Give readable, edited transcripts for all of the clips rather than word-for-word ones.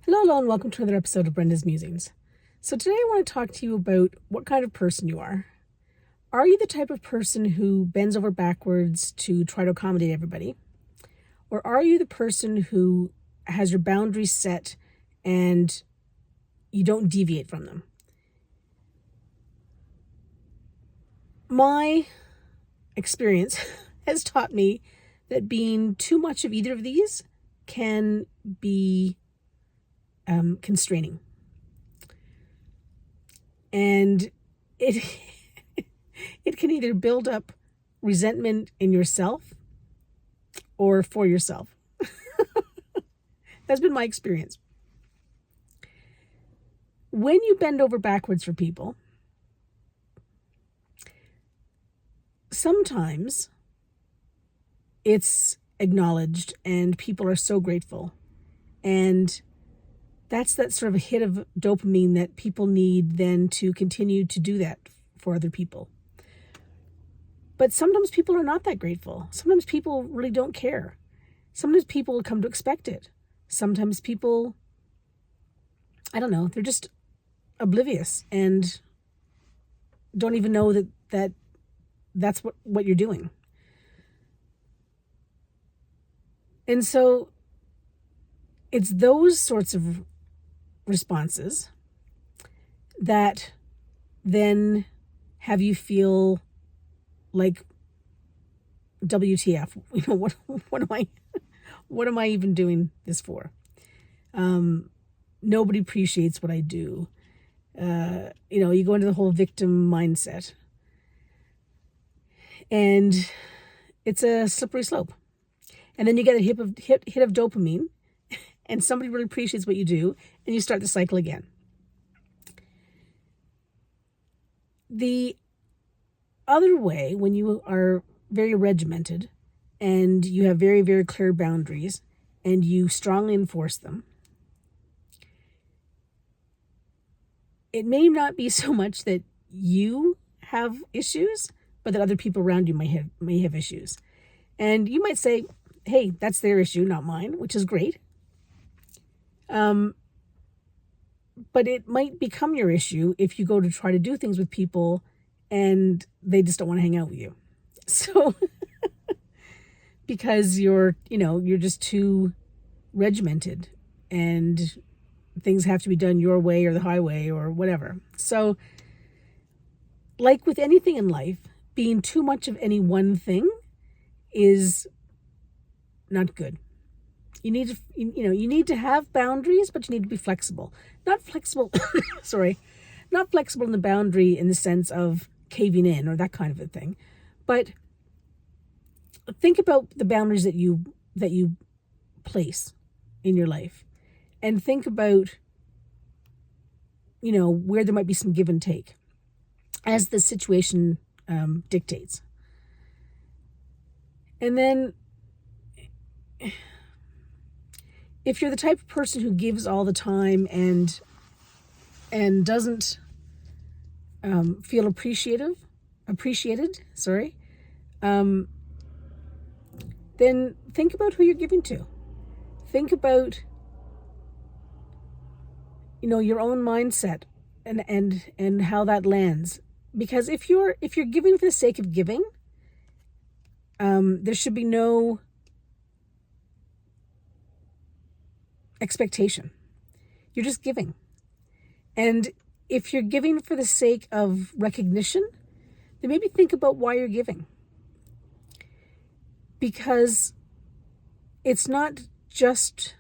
Hello, and welcome to another episode of Brenda's Musings. So today I want to talk to you about what kind of person you are. Are you the type of person who bends over backwards to try to accommodate everybody? Or are you the person who has your boundaries set and you don't deviate from them? My experience has taught me that being too much of either of these can be constraining. And it it can either build up resentment in yourself or for yourself. That's been my experience. When you bend over backwards for people, sometimes it's acknowledged and people are so grateful. And that's that sort of a hit of dopamine that people need then to continue to do that for other people. But sometimes people are not that grateful. Sometimes people really don't care. Sometimes people come to expect it. Sometimes people, I don't know, they're just oblivious and don't even know that's what you're doing. And so it's those sorts of responses that then have you feel like WTF? What am I even doing this for? Nobody appreciates what I do. You go into the whole victim mindset, and it's a slippery slope. And then you get a hit of dopamine, and somebody really appreciates what you do, and you start the cycle again. The other way, when you are very regimented and you have very, very clear boundaries and you strongly enforce them, it may not be so much that you have issues, but that other people around you may have issues. And you might say, hey, that's their issue, not mine, which is great. But it might become your issue if you go to try to do things with people and they just don't want to hang out with you. So, because you're just too regimented and things have to be done your way or the highway or whatever. So, like with anything in life, being too much of any one thing is not good. You need to have boundaries, but you need to be flexible. Not flexible, not flexible in the boundary in the sense of caving in or that kind of a thing. But think about the boundaries that you place in your life, and think about, where there might be some give and take as the situation dictates. And then if you're the type of person who gives all the time and doesn't feel appreciated, then think about who you're giving to. Think about, your own mindset and how that lands. Because if you're giving for the sake of giving, there should be no expectation. You're just giving. And if you're giving for the sake of recognition, then maybe think about why you're giving. Because it's not just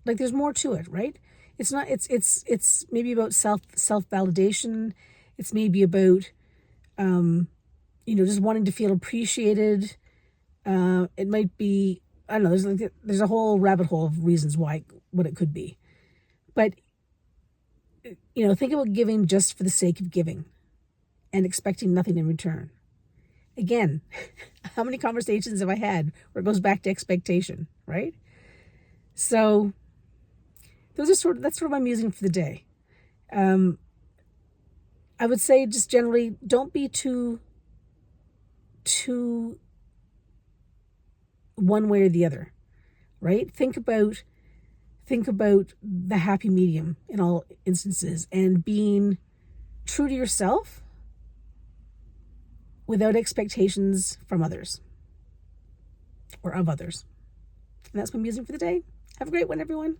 like, there's more to it, right? It's not, it's maybe about self-validation. It's maybe about, just wanting to feel appreciated. It might be, I don't know, there's a whole rabbit hole of reasons why, what it could be. But, think about giving just for the sake of giving and expecting nothing in return. Again, how many conversations have I had where it goes back to expectation, right? So that's sort of my musing for the day. I would say just generally, don't be too one way or the other, right? Think about think about the happy medium in all instances and being true to yourself without expectations from others or of others. And that's my musing for the day. Have a great one, everyone.